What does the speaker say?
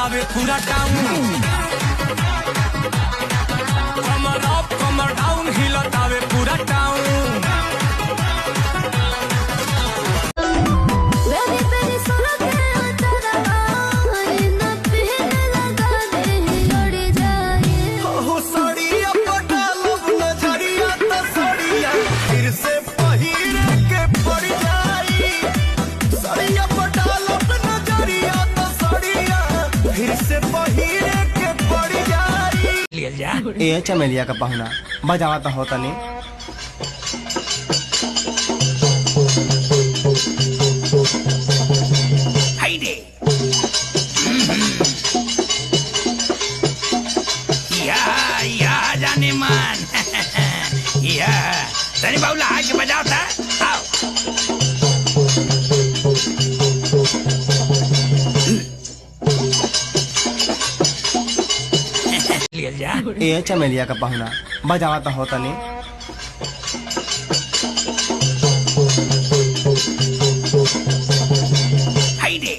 हिलतावे पूरा टाउन, कमर अप कमर डाउन हिलतावे पूरा टाउन। ए चमेलिया का पहुना बजावा तो होता नहीं। या जाने मन या तनी बाबूला आके बजाओ था। आओ ए चमेलिया का पहुना बजावा तो होता नहीं। हाय दे